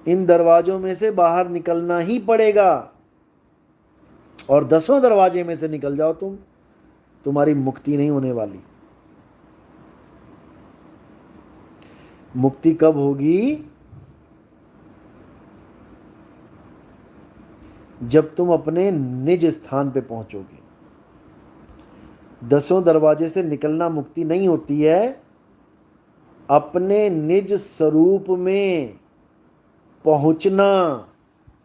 इन दरवाजों में से बाहर निकलना ही पड़ेगा, और 10वें दरवाजे में से निकल जाओ तुम, तुम्हारी मुक्ति नहीं होने वाली। मुक्ति कब होगी? जब तुम अपने निज स्थान पे पहुंचोगे। 10वें दरवाजे से निकलना मुक्ति नहीं होती है, अपने निज स्वरूप में पहुंचना।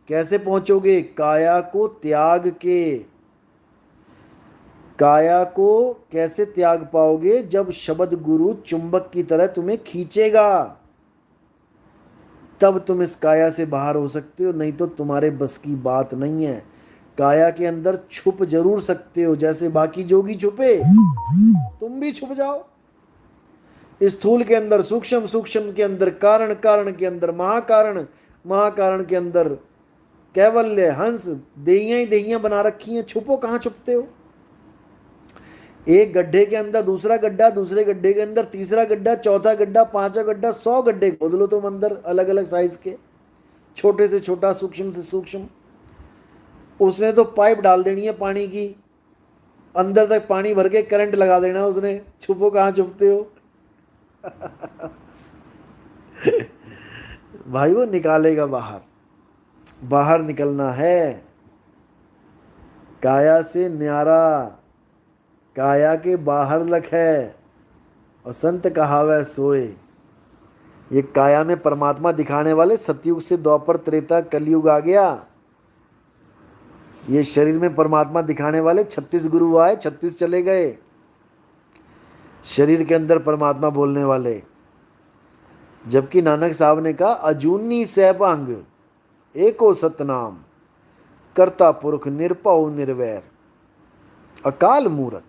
कैसे पहुंचोगे? काया को त्याग के। काया को कैसे त्याग पाओगे? जब शब्द गुरु चुंबक की तरह तुम्हें खींचेगा, तब तुम इस काया से बाहर हो सकते हो, नहीं तो तुम्हारे बस की बात नहीं है। काया के अंदर छुप जरूर सकते हो, जैसे बाकी जोगी छुपे, तुम भी छुप जाओ। स्थूल के अंदर सूक्ष्म, सूक्ष्म के अंदर कारण, कारण के अंदर महाकारण, महाकारण के अंदर कैवल्य, हंस, देहियां ही देहियां बना रखी हैं। छुपो, कहां छुपते हो? एक गड्ढे के अंदर दूसरा गड्ढा, दूसरे गड्ढे के अंदर तीसरा गड्ढा, चौथा गड्ढा, पांचवा गड्ढा, 100 गड्ढे खोद लो तुम अंदर, अलग अलग साइज के, छोटे से छोटा, सूक्ष्म से सूक्ष्म। उसने तो पाइप डाल देनी है पानी की, अंदर तक पानी भर के करंट लगा देना उसने। छुपो, कहां छुपते हो? भाई वो निकालेगा बाहर। बाहर निकलना है, काया से न्यारा, काया के बाहर लख है, और संत कहावै सोए। ये काया में परमात्मा दिखाने वाले सतयुग से द्वापर, त्रेता, कलयुग आ गया। ये शरीर में परमात्मा दिखाने वाले 36 गुरु आए, 36 चले गए। शरीर के अंदर परमात्मा बोलने वाले। जबकि नानक साहब ने कहा अजूनी सैभंग एको सतनाम, करता पुरख निरपौ निर्वैर, अकाल मूरत।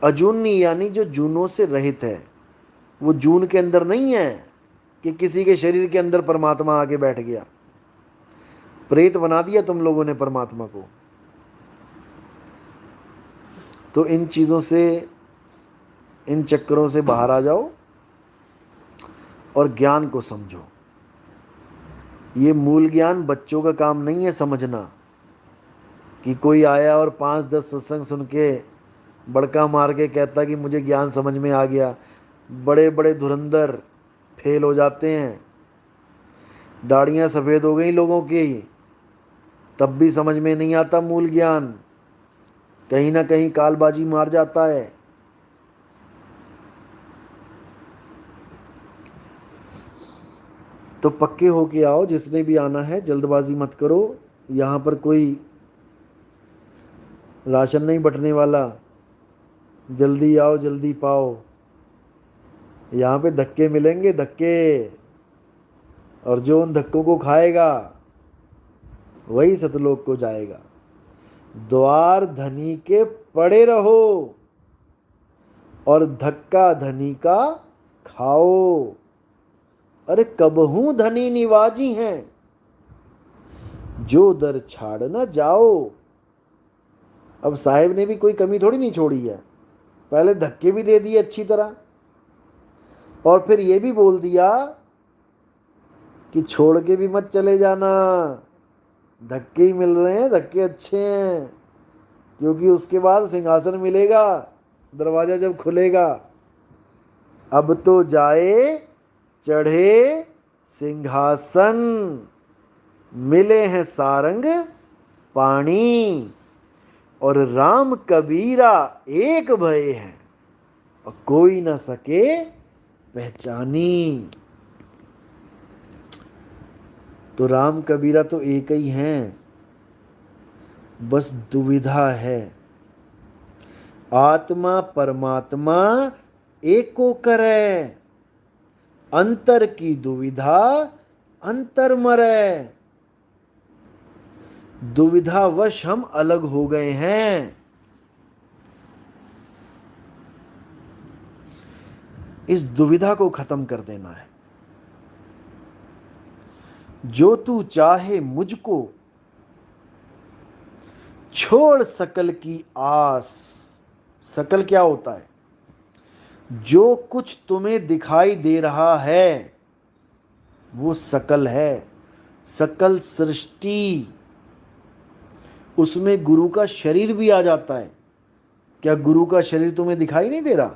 अजूनी यानी जो जूनों से रहित है। वो जून के अंदर नहीं है कि किसी के शरीर के अंदर परमात्मा आके बैठ गया। प्रेत बना दिया तुम लोगों ने परमात्मा को। तो इन चीज़ों से, इन चक्करों से बाहर आ जाओ और ज्ञान को समझो। ये मूल ज्ञान बच्चों का काम नहीं है समझना, कि कोई आया और 5-10 सत्संग सुन के बड़का मार के कहता कि मुझे ज्ञान समझ में आ गया। बड़े बड़े धुरंधर फेल हो जाते हैं। दाढ़ियाँ सफ़ेद हो गई लोगों की, तब भी समझ में नहीं आता मूल ज्ञान। कहीं ना कहीं कालबाजी मार जाता है। तो पक्के होके आओ, जिसने भी आना है, जल्दबाजी मत करो। यहाँ पर कोई राशन नहीं बंटने वाला। जल्दी आओ जल्दी पाओ। यहाँ पे धक्के मिलेंगे, धक्के, और जो उन धक्कों को खाएगा वही सतलोक को जाएगा। द्वार धनी के पड़े रहो और धक्का धनी का खाओ। अरे कबहू धनी निवाजी हैं, जो दर छाड़ न जाओ। अब साहेब ने भी कोई कमी थोड़ी नहीं छोड़ी है। पहले धक्के भी दे दिए अच्छी तरह, और फिर ये भी बोल दिया कि छोड़ के भी मत चले जाना, धक्के ही मिल रहे हैं, धक्के अच्छे हैं, क्योंकि उसके बाद सिंहासन मिलेगा दरवाजा जब खुलेगा। अब तो जाए चढ़े सिंहासन, मिले हैं सारंग पाणी, और राम कबीरा एक भय है, और कोई न सके पहचानी। तो राम कबीरा तो एक ही हैं, बस दुविधा है। आत्मा परमात्मा एको करे, अंतर की दुविधा अंतर मरे। दुविधावश हम अलग हो गए हैं। इस दुविधा को खत्म कर देना है। जो तू चाहे मुझको, छोड़ सकल की आस। सकल क्या होता है? जो कुछ तुम्हें दिखाई दे रहा है, वो सकल है, सकल सृष्टि, उसमें गुरु का शरीर भी आ जाता है। क्या गुरु का शरीर तुम्हें दिखाई नहीं दे रहा?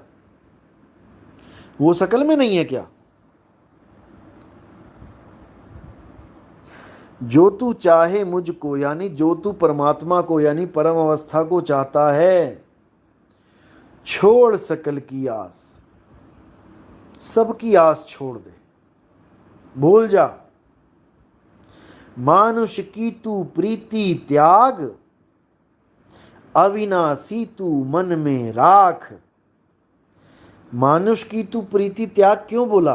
वो सकल में नहीं है क्या? जो तू चाहे मुझको, यानी जो तू परमात्मा को यानी परम अवस्था को चाहता है, छोड़ सकल की आस, सबकी आस छोड़ दे, भूल जा। मानुष की तू प्रीति त्याग, अविनाशी तू मन में राख। मानुष की तू प्रीति त्याग क्यों बोला?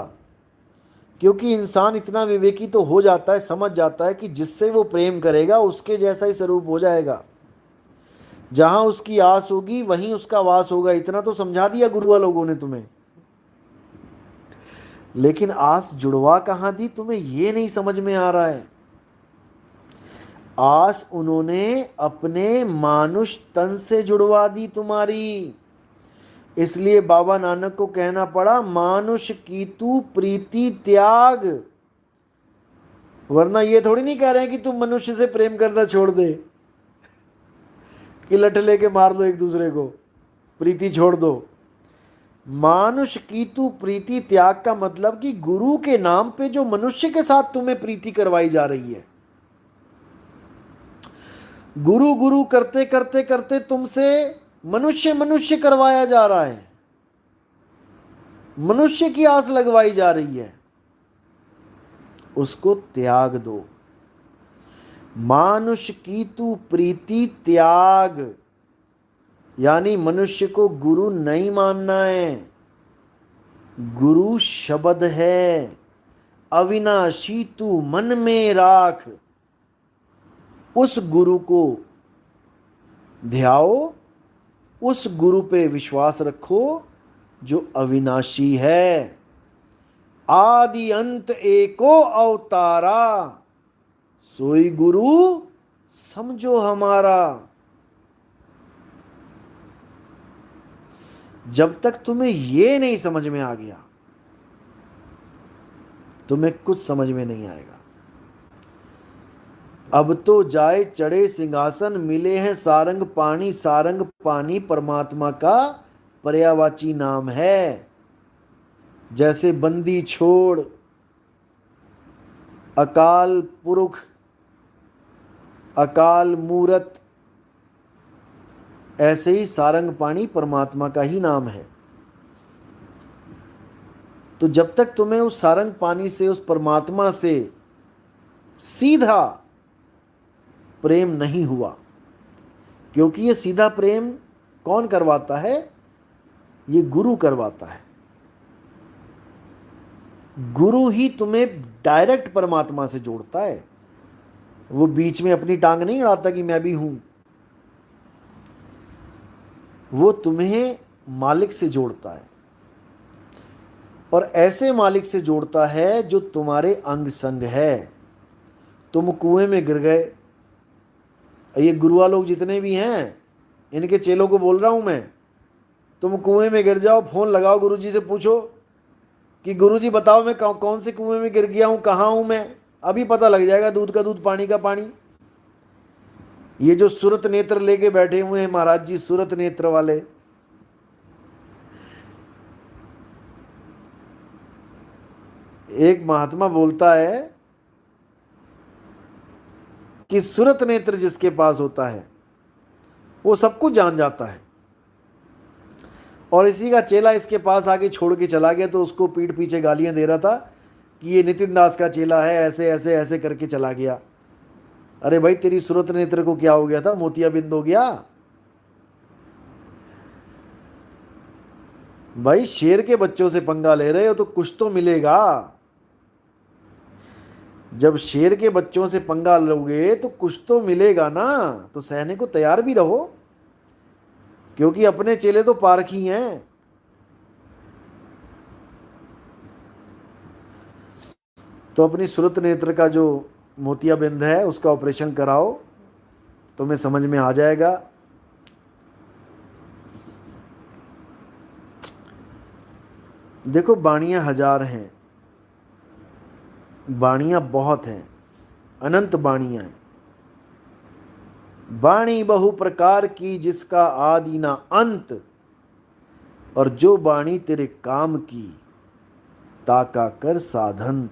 क्योंकि इंसान इतना विवेकी तो हो जाता है, समझ जाता है कि जिससे वो प्रेम करेगा उसके जैसा ही स्वरूप हो जाएगा। जहां उसकी आस होगी वहीं उसका वास होगा, इतना तो समझा दिया गुरुआ लोगों ने तुम्हें। लेकिन आस जुड़वा कहां दी तुम्हें, ये नहीं समझ में आ रहा है। आस उन्होंने अपने मानुष तन से जुड़वा दी तुम्हारी। इसलिए बाबा नानक को कहना पड़ा मानुष की तू प्रीति त्याग। वरना ये थोड़ी नहीं कह रहे हैं कि तुम मनुष्य से प्रेम करना छोड़ दे, कि लठ लेके मार दो एक दूसरे को, प्रीति छोड़ दो। मानुष की तू प्रीति त्याग का मतलब कि गुरु के नाम पे जो मनुष्य के साथ तुम्हें प्रीति करवाई जा रही है, गुरु गुरु करते करते करते तुमसे मनुष्य मनुष्य करवाया जा रहा है, मनुष्य की आस लगवाई जा रही है, उसको त्याग दो। मानुष की तू प्रीति त्याग, यानी मनुष्य को गुरु नहीं मानना है। गुरु शब्द है, अविनाशी तू मन में राख। उस गुरु को ध्याओ, उस गुरु पे विश्वास रखो जो अविनाशी है। आदि अंत एको अवतारा, सोई गुरु समझो हमारा। जब तक तुम्हें ये नहीं समझ में आ गया, तुम्हें कुछ समझ में नहीं आएगा। अब तो जाए चढ़े सिंहासन, मिले हैं सारंग पानी। सारंग पानी परमात्मा का पर्यायवाची नाम है। जैसे बंदी छोड़, अकाल पुरख, अकाल मूरत, ऐसे ही सारंग पानी परमात्मा का ही नाम है। तो जब तक तुम्हें उस सारंग पानी से, उस परमात्मा से सीधा प्रेम नहीं हुआ, क्योंकि ये सीधा प्रेम कौन करवाता है? ये गुरु करवाता है। गुरु ही तुम्हें डायरेक्ट परमात्मा से जोड़ता है। वो बीच में अपनी टांग नहीं अड़ाता कि मैं भी हूं। वो तुम्हें मालिक से जोड़ता है, और ऐसे मालिक से जोड़ता है जो तुम्हारे अंग संग है। तुम कुएं में गिर गए, ये गुरुआ लोग जितने भी हैं, इनके चेलों को बोल रहा हूं मैं, तुम कुएं में गिर जाओ, फोन लगाओ गुरुजी से, पूछो कि गुरुजी बताओ मैं कौन से कुएं में गिर गया हूं, कहाँ हूं मैं। अभी पता लग जाएगा, दूध का दूध पानी का पानी। ये जो सूरत नेत्र लेके बैठे हुए हैं महाराज जी, सूरत नेत्र वाले, एक महात्मा बोलता है कि सूरत नेत्र जिसके पास होता है वो सब कुछ जान जाता है, और इसी का चेला इसके पास आके छोड़ के चला गया, तो उसको पीठ पीछे गालियां दे रहा था कि ये नितिन दास का चेला है, ऐसे ऐसे ऐसे करके चला गया। अरे भाई, तेरी सूरत नेत्र को क्या हो गया था? मोतियाबिंद हो गया? भाई, शेर के बच्चों से पंगा ले रहे हो तो कुछ तो मिलेगा। जब शेर के बच्चों से पंगा लोगे तो कुछ तो मिलेगा ना, तो सहने को तैयार भी रहो, क्योंकि अपने चेले तो पारखी हैं। तो अपनी सूरत नेत्र का जो मोतियाबिंद है उसका ऑपरेशन कराओ, तुम्हें समझ में आ जाएगा। देखो, बाणियां हजार हैं, वाणियाँ बहुत हैं, अनंत वाणियाँ हैं। वाणी बहु प्रकार की जिसका आदि ना अंत, और जो वाणी तेरे काम की ताका कर साधंत।